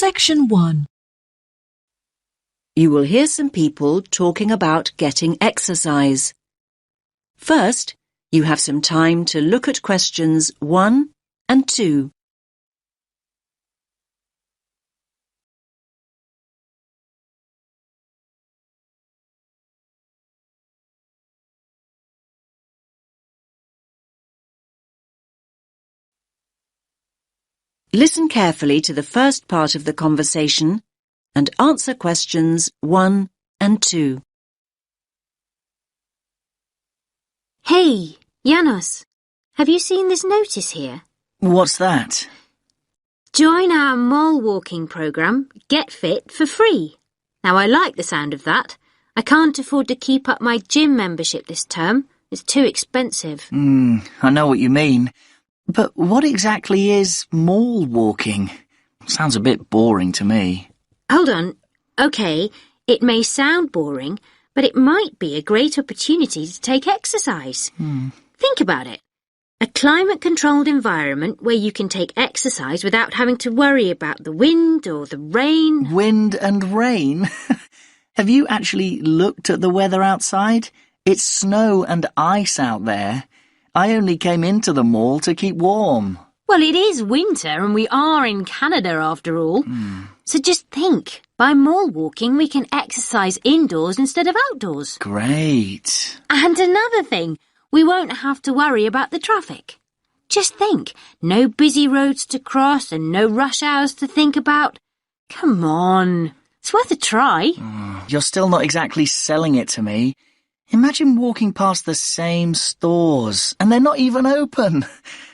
Section 1. You will hear some people talking about getting exercise. First, you have some time to look at questions 1 and 2. Listen carefully to the first part of the conversation and answer questions 1 and 2. Hey, Janos, have you seen this notice here? What's that? Join our mole walking program, Get Fit, for free. Now, I like the sound of that. I can't afford to keep up my gym membership this term. It's too expensive. I know what you mean. But what exactly is mole walking? Sounds a bit boring to me. Hold on. OK, it may sound boring, but it might be a great opportunity to take exercise. Think about it. A climate-controlled environment where you can take exercise without having to worry about the wind or the rain. Wind and rain? Have you actually looked at the weather outside? It's snow and ice out there. I only came into the mall to keep warm. Well, it is winter and we are in Canada after all. So just think, by mall walking we can exercise indoors instead of outdoors. Great. And another thing, we won't have to worry about the traffic. Just think, no busy roads to cross and no rush hours to think about. Come on, it's worth a try. You're still not exactly selling it to me. Imagine walking past the same stores and they're not even open.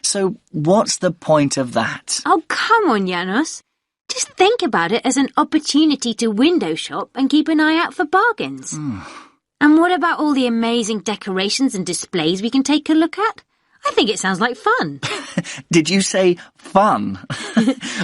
So what's the point of that? Oh, come on, Janos. Just think about it as an opportunity to window shop and keep an eye out for bargains. And what about all the amazing decorations and displays we can take a look at? I think it sounds like fun. Did you say fun?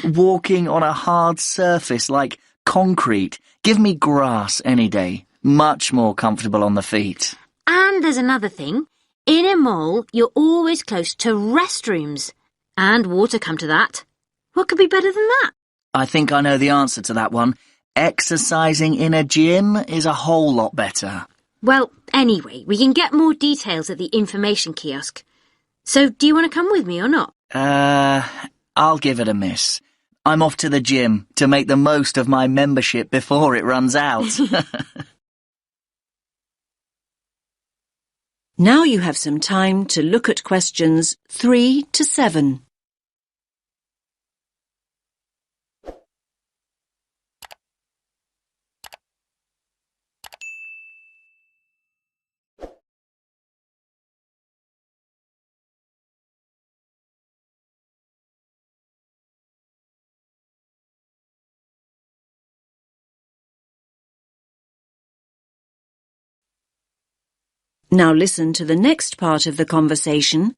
Walking on a hard surface like concrete. Give me grass any day. Much more comfortable on the feet. And there's another thing. In a mall, you're always close to restrooms. And water, come to that. What could be better than that? I think I know the answer to that one. Exercising in a gym is a whole lot better. Well, anyway, we can get more details at the information kiosk. So, do you want to come with me or not? I'll give it a miss. I'm off to the gym to make the most of my membership before it runs out. Now you have some time to look at questions 3 to 7. Now listen to the next part of the conversation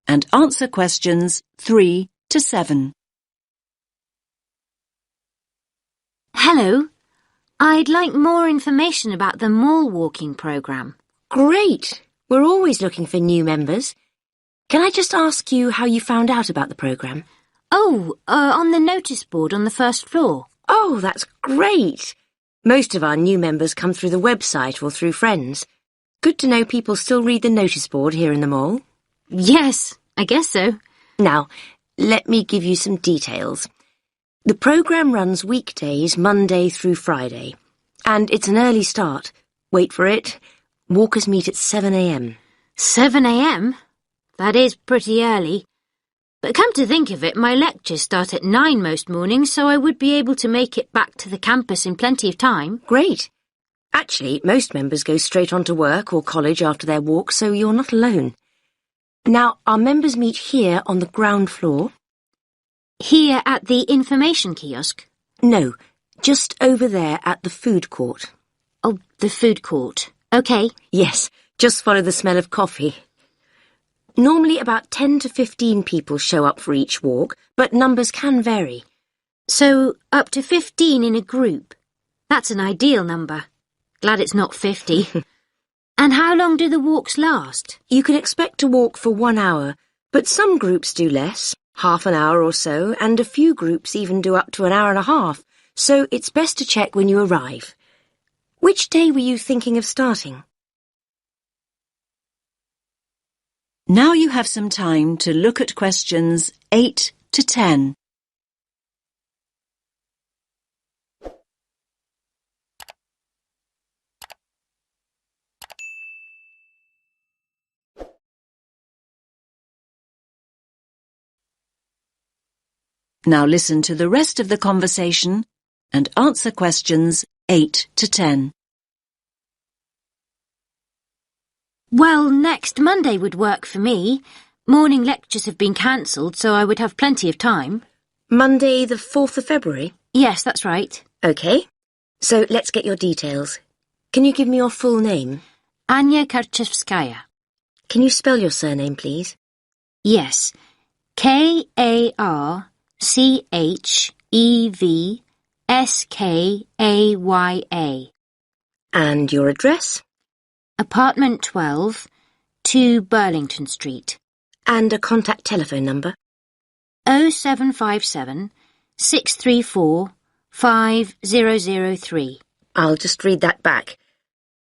and answer questions 3 to 7. Hello. I'd like more information about the mall walking program. Great. We're always looking for new members. Can I just ask you how you found out about the program? On the notice board on the first floor. Oh, that's great. Most of our new members come through the website or through friends. Good to know people still read the notice board here in the mall. Yes, I guess so. Now, let me give you some details. The programme runs weekdays, Monday through Friday. And it's an early start. Wait for it. Walkers meet at 7 a.m. 7 a.m? That is pretty early. But come to think of it, my lectures start at 9 most mornings, so I would be able to make it back to the campus in plenty of time. Great. Actually, most members go straight on to work or college after their walk, so you're not alone. Now, our members meet here on the ground floor. Here at the information kiosk? No, just over there at the food court. Oh, the food court. OK. Yes, just follow the smell of coffee. Normally about 10 to 15 people show up for each walk, but numbers can vary. So, up to 15 in a group. That's an ideal number. Glad it's not 50. And how long do the walks last? You can expect to walk for 1 hour, but some groups do less, half an hour or so, and a few groups even do up to an hour and a half. so it's best to check when you arrive. Which day were you thinking of starting? Now you have some time to look at questions 8 to 10. Now listen to the rest of the conversation and answer questions 8 to 10. Well, next Monday would work for me. Morning lectures have been cancelled, so I would have plenty of time. Monday the 4th of February? Yes, that's right. OK. So let's get your details. Can you give me your full name? Anya Karczewskaya. Can you spell your surname, please? Yes. Karczewskaya. And your address? Apartment 12, 2 Burlington Street. And a contact telephone number? 0757 634 5003. I'll just read that back.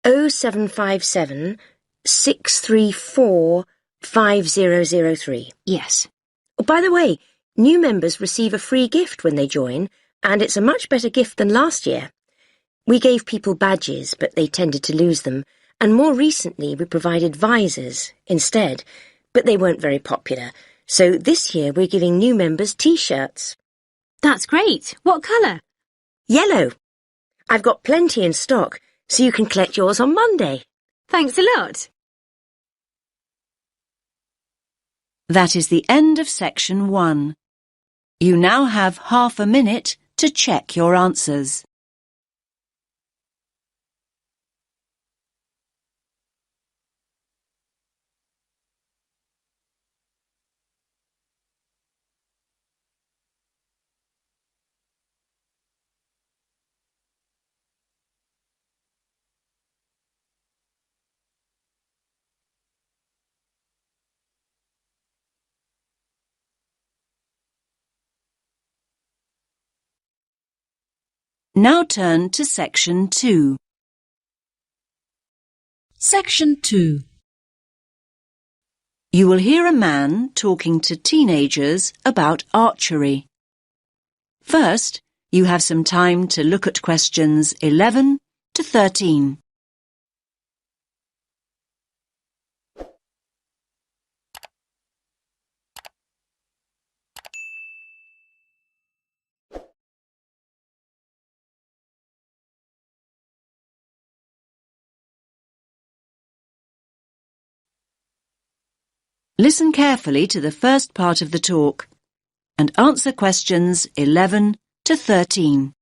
0757 634 5003. Yes. Oh, by the way, new members receive a free gift when they join, and it's a much better gift than last year. We gave people badges, but they tended to lose them, and more recently we provided visors instead, but they weren't very popular. So this year we're giving new members T-shirts. That's great. What colour? Yellow. I've got plenty in stock, so you can collect yours on Monday. Thanks a lot. That is the end of section 1. You now have half a minute to check your answers. Now turn to section 2. Section 2. You will hear a man talking to teenagers about archery. First, you have some time to look at questions 11 to 13. Listen carefully to the first part of the talk and answer questions 11 to 13.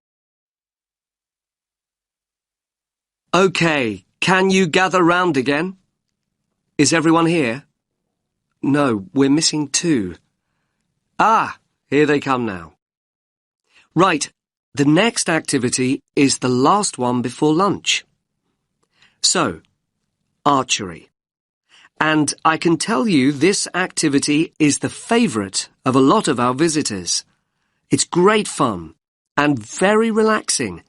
OK, can you gather round again? Is everyone here? No, we're missing 2. Ah, here they come now. Right, the next activity is the last one before lunch. So, archery. And I can tell you this activity is the favourite of a lot of our visitors. It's great fun and very relaxing.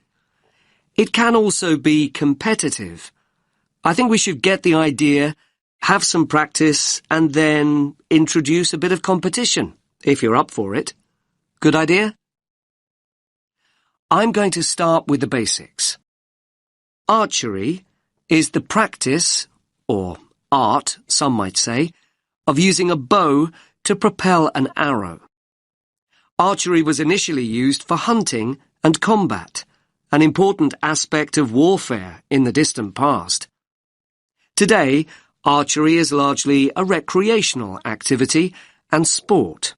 It can also be competitive. I think we should get the idea, have some practice, and then introduce a bit of competition, if you're up for it. Good idea? I'm going to start with the basics. Archery is the practice, or art, some might say, of using a bow to propel an arrow. Archery was initially used for hunting and combat, an important aspect of warfare in the distant past. Today, archery is largely a recreational activity and sport.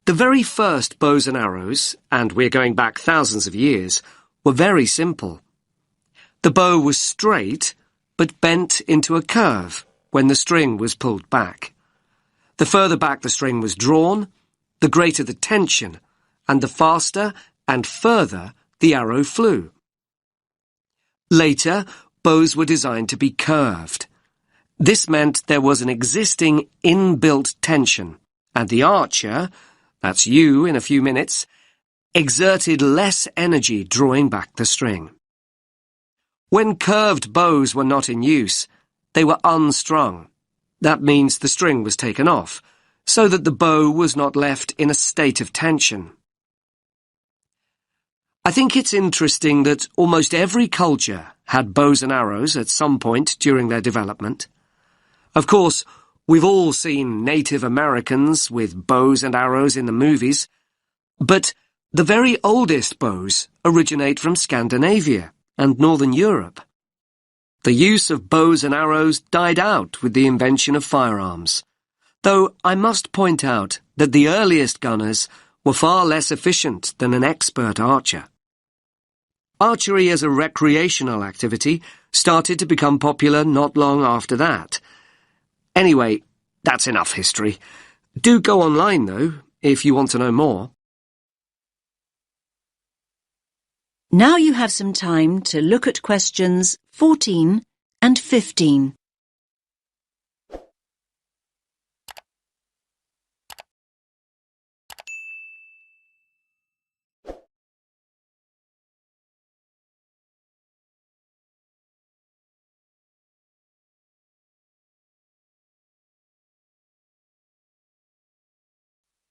The very first bows and arrows, and we're going back thousands of years, were very simple. The bow was straight, but bent into a curve when the string was pulled back. The further back the string was drawn, the greater the tension, and the faster and further the arrow flew. Later, bows were designed to be curved. This meant there was an existing inbuilt tension, and the archer, that's you in a few minutes, exerted less energy drawing back the string. When curved bows were not in use, they were unstrung. That means the string was taken off, so that the bow was not left in a state of tension. I think it's interesting that almost every culture had bows and arrows at some point during their development. Of course, we've all seen Native Americans with bows and arrows in the movies, but the very oldest bows originate from Scandinavia and Northern Europe. The use of bows and arrows died out with the invention of firearms, though I must point out that the earliest gunners were far less efficient than an expert archer. Archery as a recreational activity started to become popular not long after that. Anyway, that's enough history. Do go online, though, if you want to know more. Now you have some time to look at questions 14 and 15.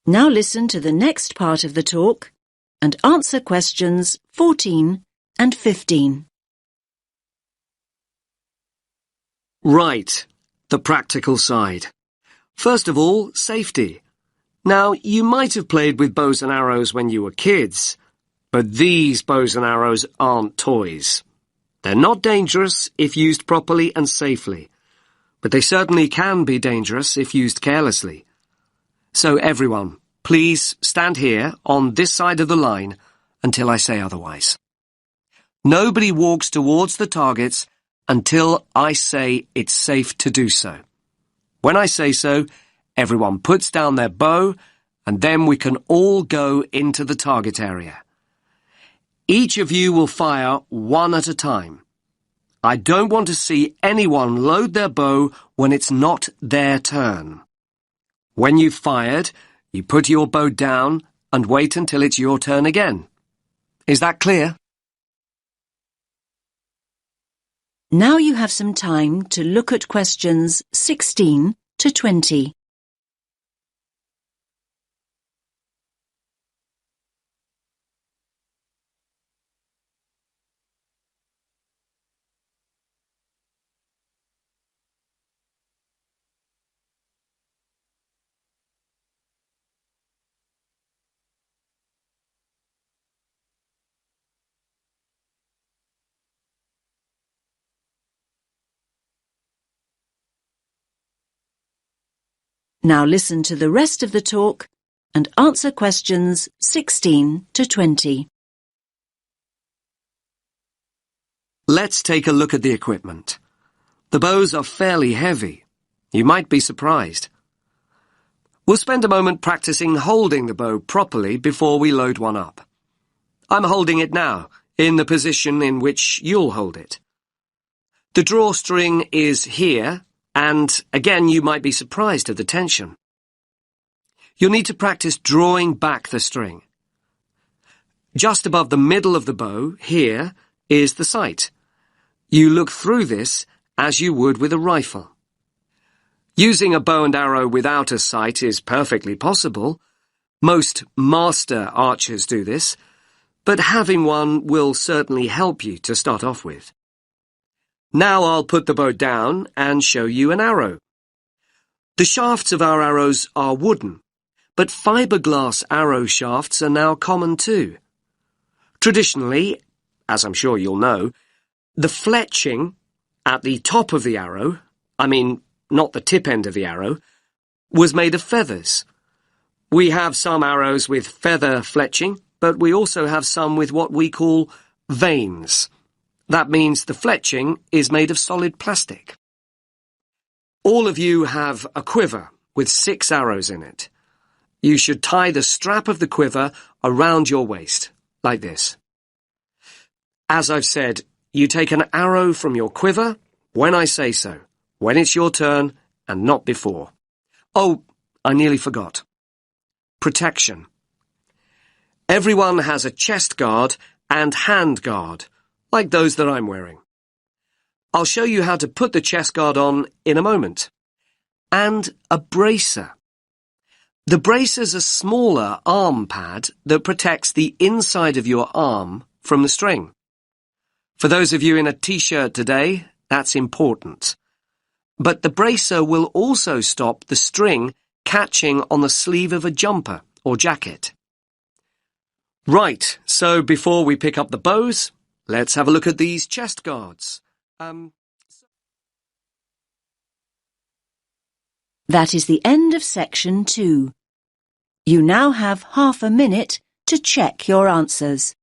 Now listen to the next part of the talk and answer questions 14 and 15. Right, the practical side. First of all, safety. Now, you might have played with bows and arrows when you were kids, but these bows and arrows aren't toys. They're not dangerous if used properly and safely, but they certainly can be dangerous if used carelessly. So everyone, please stand here on this side of the line until I say otherwise. Nobody walks towards the targets until I say it's safe to do so. When I say so, everyone puts down their bow and then we can all go into the target area. Each of you will fire one at a time. I don't want to see anyone load their bow when it's not their turn. When you've fired, you put your bow down and wait until it's your turn again. Is that clear? Now you have some time to look at questions 16 to 20. Now listen to the rest of the talk and answer questions 16 to 20. Let's take a look at the equipment. The bows are fairly heavy. You might be surprised. We'll spend a moment practicing holding the bow properly before we load one up. I'm holding it now, in the position in which you'll hold it. The drawstring is here, and again you might be surprised at the tension. You'll need to practice drawing back the string. Just above the middle of the bow, here, is the sight. You look through this as you would with a rifle. Using a bow and arrow without a sight is perfectly possible. Most master archers do this, but having one will certainly help you to start off with. Now I'll put the bow down and show you an arrow. The shafts of our arrows are wooden, but fiberglass arrow shafts are now common too. Traditionally, as I'm sure you'll know, the fletching at the top of the arrow, not the tip end of the arrow, was made of feathers. We have some arrows with feather fletching, but we also have some with what we call vanes. That means the fletching is made of solid plastic. All of you have a quiver with 6 arrows in it. You should tie the strap of the quiver around your waist, like this. As I've said, you take an arrow from your quiver when I say so, when it's your turn and not before. Oh, I nearly forgot. Protection. Everyone has a chest guard and hand guard, like those that I'm wearing. I'll show you how to put the chest guard on in a moment. And a bracer. The bracer's a smaller arm pad that protects the inside of your arm from the string. For those of you in a t-shirt today, that's important. But the bracer will also stop the string catching on the sleeve of a jumper or jacket. Right, so before we pick up the bows, let's have a look at these chest guards. That is the end of section 2. You now have half a minute to check your answers.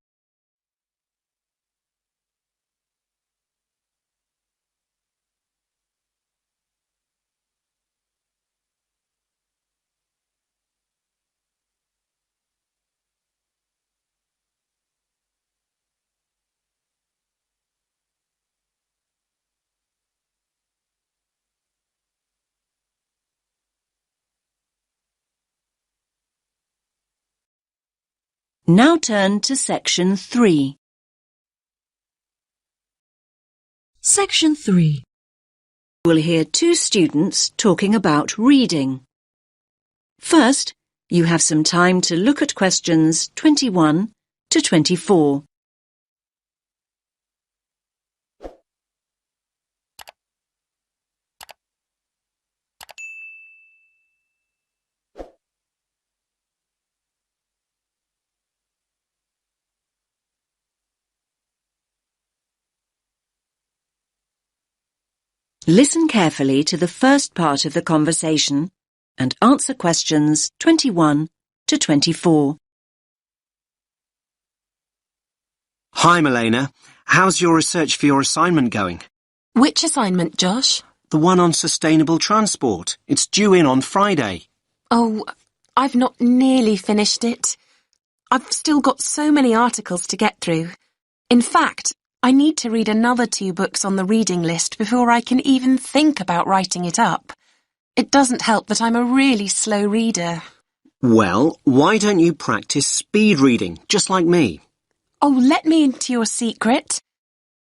Now turn to section 3. Section 3. We'll hear 2 students talking about reading. First, you have some time to look at questions 21 to 24. Listen carefully to the first part of the conversation and answer questions 21 to 24. Hi, Milena. How's your research for your assignment going? Which assignment, Josh? The one on sustainable transport. It's due in on Friday. Oh, I've not nearly finished it. I've still got so many articles to get through. In fact, I need to read another 2 books on the reading list before I can even think about writing it up. It doesn't help that I'm a really slow reader. Well, why don't you practice speed reading, just like me? Oh, let me into your secret.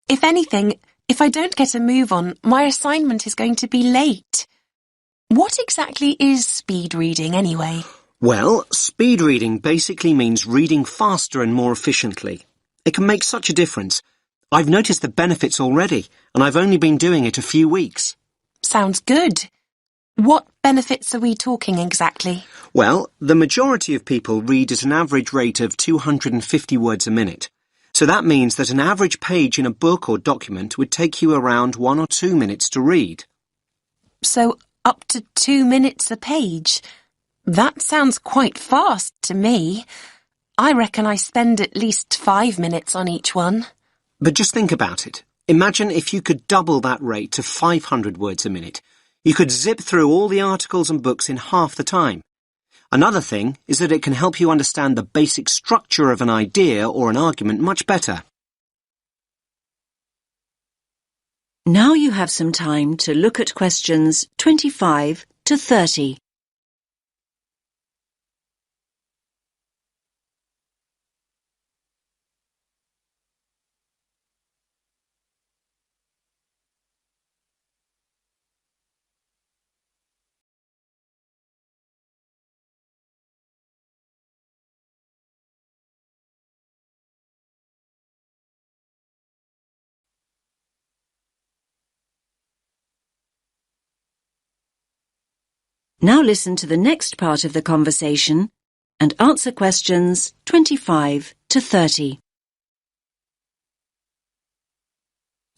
If anything, if I don't get a move on, my assignment is going to be late. What exactly is speed reading, anyway? Well, speed reading basically means reading faster and more efficiently. It can make such a difference. I've noticed the benefits already, and I've only been doing it a few weeks. Sounds good. What benefits are we talking exactly? Well, the majority of people read at an average rate of 250 words a minute. So that means that an average page in a book or document would take you around 1 or 2 minutes to read. So up to 2 minutes a page? That sounds quite fast to me. I reckon I spend at least 5 minutes on each one. But just think about it. Imagine if you could double that rate to 500 words a minute. You could zip through all the articles and books in half the time. Another thing is that it can help you understand the basic structure of an idea or an argument much better. Now you have some time to look at questions 25 to 30. Now listen to the next part of the conversation and answer questions 25 to 30.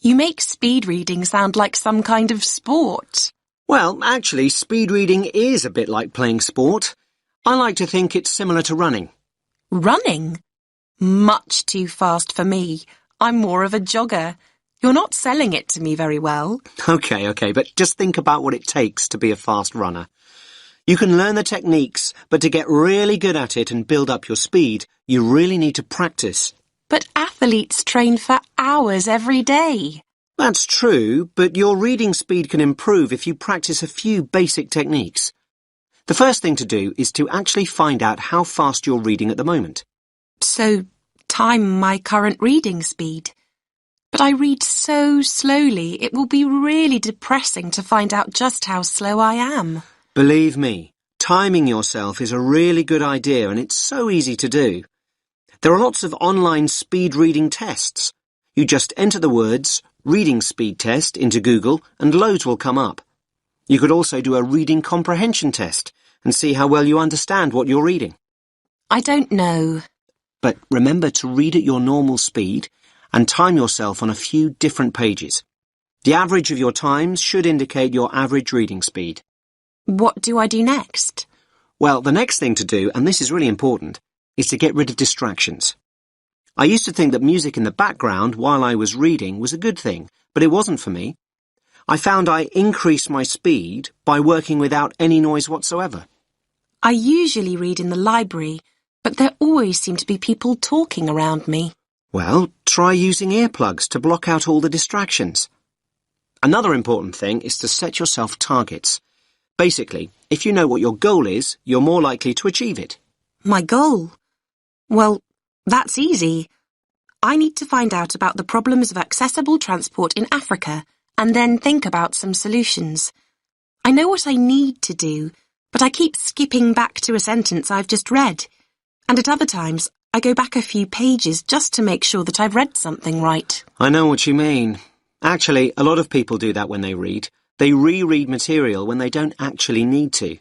You make speed reading sound like some kind of sport. Well, actually, speed reading is a bit like playing sport. I like to think it's similar to running. Running? Much too fast for me. I'm more of a jogger. You're not selling it to me very well. Okay, but just think about what it takes to be a fast runner. You can learn the techniques, but to get really good at it and build up your speed, you really need to practice. But athletes train for hours every day. That's true, but your reading speed can improve if you practice a few basic techniques. The first thing to do is to actually find out how fast you're reading at the moment. also time my current reading speed. But I read so slowly, it will be really depressing to find out just how slow I am. Believe me, timing yourself is a really good idea and it's so easy to do. There are lots of online speed reading tests. You just enter the words reading speed test into Google and loads will come up. You could also do a reading comprehension test and see how well you understand what you're reading. I don't know. But remember to read at your normal speed and time yourself on a few different pages. The average of your times should indicate your average reading speed. What do I do next? Well, the next thing to do, and this is really important, is to get rid of distractions. I used to think that music in the background while I was reading was a good thing, but it wasn't for me. I found I increased my speed by working without any noise whatsoever. I usually read in the library, but there always seem to be people talking around me. Well, try using earplugs to block out all the distractions. Another important thing is to set yourself targets. Basically, if you know what your goal is, you're more likely to achieve it. My goal? Well, that's easy. I need to find out about the problems of accessible transport in Africa and then think about some solutions. I know what I need to do, but I keep skipping back to a sentence I've just read. And at other times, I go back a few pages just to make sure that I've read something right. I know what you mean. Actually, a lot of people do that when they read. They reread material when they don't actually need to.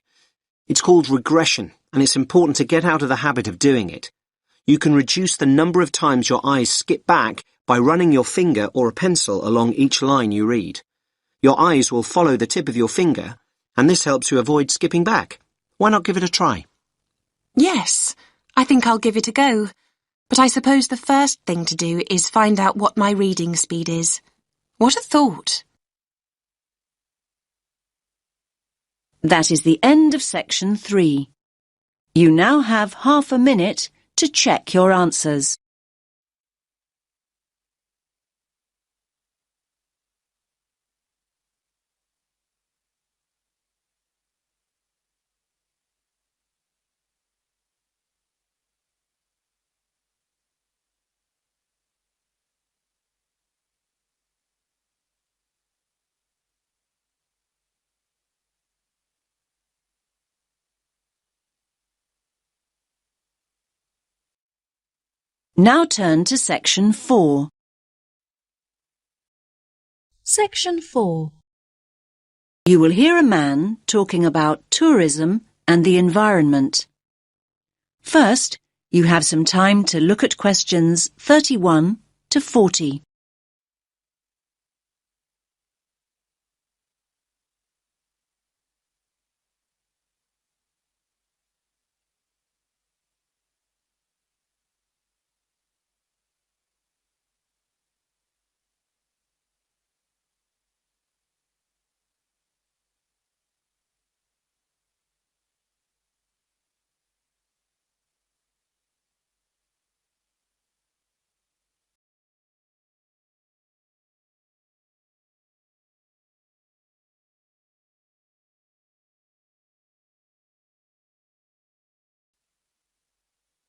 It's called regression, and it's important to get out of the habit of doing it. You can reduce the number of times your eyes skip back by running your finger or a pencil along each line you read. Your eyes will follow the tip of your finger, and this helps you avoid skipping back. Why not give it a try? Yes, I think I'll give it a go. But I suppose the first thing to do is find out what my reading speed is. What a thought! That is the end of section 3. You now have half a minute to check your answers. Now turn to section 4. Section 4. You will hear a man talking about tourism and the environment. First, you have some time to look at questions 31 to 40.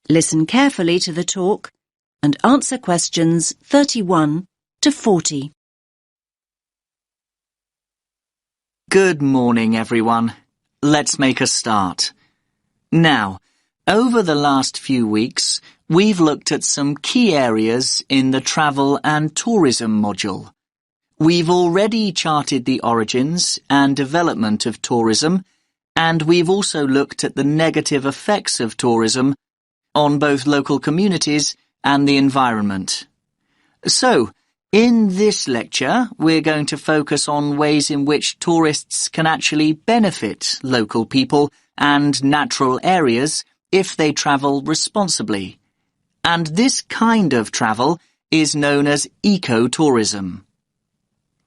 Listen carefully to the talk and answer questions 31 to 40. Good morning, everyone. Let's make a start. Now, over the last few weeks, we've looked at some key areas in the travel and tourism module. We've already charted the origins and development of tourism, and we've also looked at the negative effects of tourism on both local communities and the environment. So, in this lecture, we're going to focus on ways in which tourists can actually benefit local people and natural areas if they travel responsibly. And this kind of travel is known as ecotourism.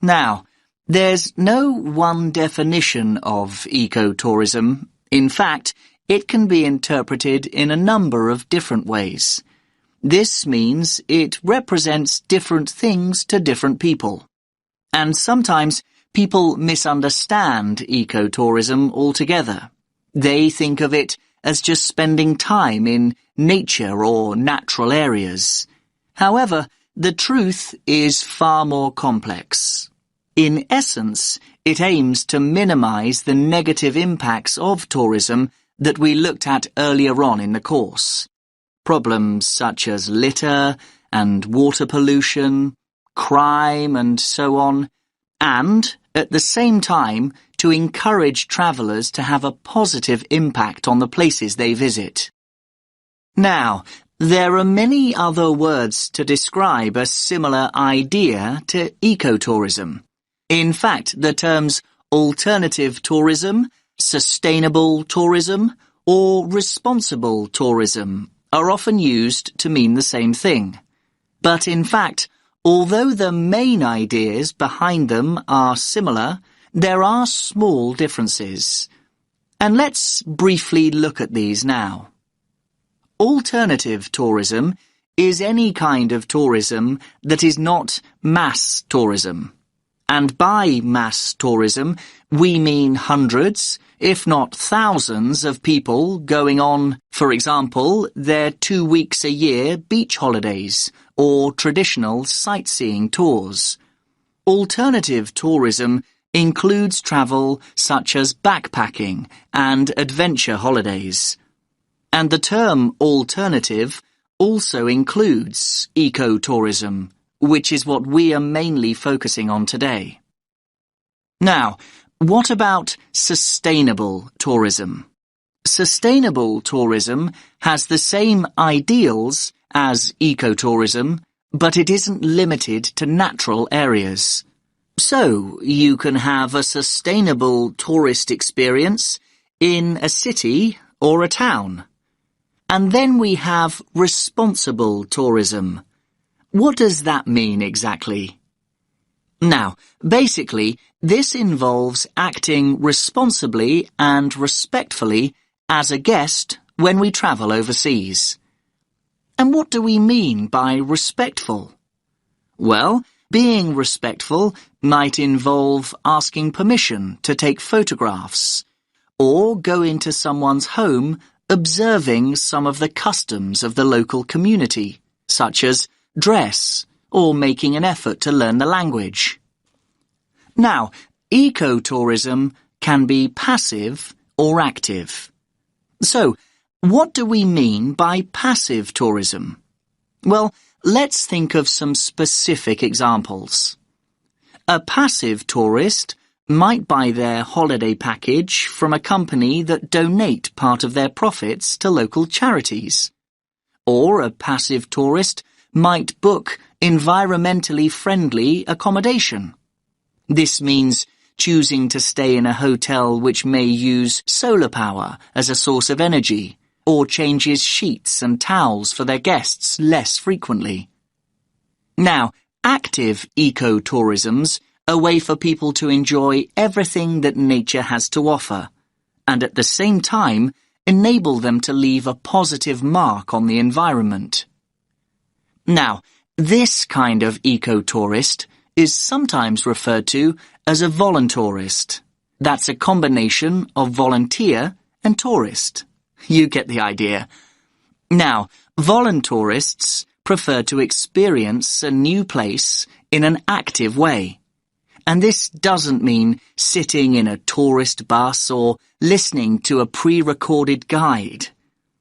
Now, there's no one definition of ecotourism. In fact, it can be interpreted in a number of different ways. This means it represents different things to different people. And sometimes people misunderstand ecotourism altogether. They think of it as just spending time in nature or natural areas. However, the truth is far more complex. In essence, it aims to minimize the negative impacts of tourism that we looked at earlier on in the course. Problems such as litter and water pollution, crime and so on, and, at the same time, to encourage travellers to have a positive impact on the places they visit. Now, there are many other words to describe a similar idea to ecotourism. In fact, the terms alternative tourism, sustainable tourism, or responsible tourism are often used to mean the same thing. But in fact, although the main ideas behind them are similar, there are small differences. And let's briefly look at these now. Alternative tourism is any kind of tourism that is not mass tourism. And by mass tourism, we mean hundreds, if not thousands of people going on, for example, their 2 weeks a year beach holidays or traditional sightseeing tours. Alternative tourism includes travel such as backpacking and adventure holidays. And the term alternative also includes ecotourism, which is what we are mainly focusing on today. Now, what about sustainable tourism? Sustainable tourism has the same ideals as ecotourism, but it isn't limited to natural areas. So, you can have a sustainable tourist experience in a city or a town. And then we have responsible tourism. What does that mean exactly? Now, basically, this involves acting responsibly and respectfully as a guest when we travel overseas. And what do we mean by respectful? Well, being respectful might involve asking permission to take photographs, or go into someone's home observing some of the customs of the local community, such as dress, or making an effort to learn the language. Now, ecotourism can be passive or active. So, what do we mean by passive tourism? Well, let's think of some specific examples. A passive tourist might buy their holiday package from a company that donate part of their profits to local charities. Or a passive tourist might book environmentally friendly accommodation. This means choosing to stay in a hotel which may use solar power as a source of energy, or changes sheets and towels for their guests less frequently. Now, active ecotourism's a way for people to enjoy everything that nature has to offer, and at the same time enable them to leave a positive mark on the environment. Now, this kind of ecotourist is sometimes referred to as a voluntourist. That's a combination of volunteer and tourist. You get the idea. Now, voluntourists prefer to experience a new place in an active way. And this doesn't mean sitting in a tourist bus or listening to a pre-recorded guide.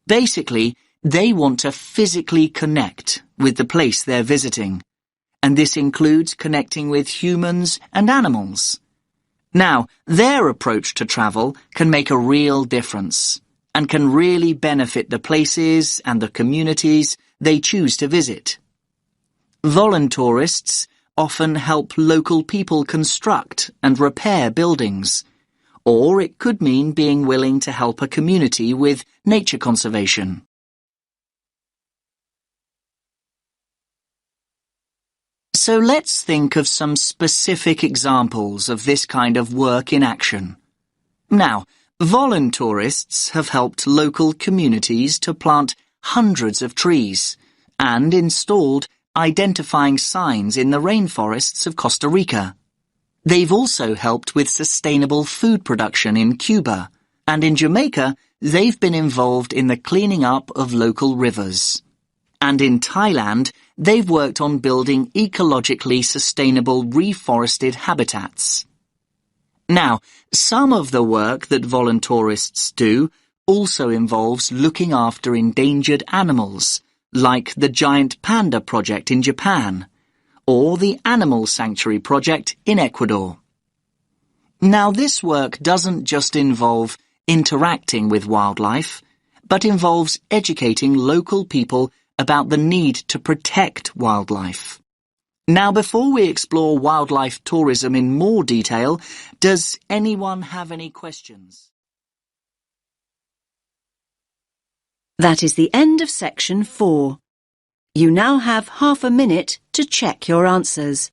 Basically, they want to physically connect with the place they're visiting. And this includes connecting with humans and animals. Now, their approach to travel can make a real difference and can really benefit the places and the communities they choose to visit. Voluntourists often help local people construct and repair buildings, or it could mean being willing to help a community with nature conservation. So let's think of some specific examples of this kind of work in action. Now, voluntourists have helped local communities to plant hundreds of trees and installed identifying signs in the rainforests of Costa Rica. They've also helped with sustainable food production in Cuba, and in Jamaica, they've been involved in the cleaning up of local rivers. And in Thailand, they've worked on building ecologically sustainable reforested habitats. Now, some of the work that voluntarists do also involves looking after endangered animals, like the Giant Panda Project in Japan, or the Animal Sanctuary Project in Ecuador. Now, this work doesn't just involve interacting with wildlife, but involves educating local people about the need to protect wildlife. Now, before we explore wildlife tourism in more detail, does anyone have any questions? That is the end of section 4. You now have half a minute to check your answers.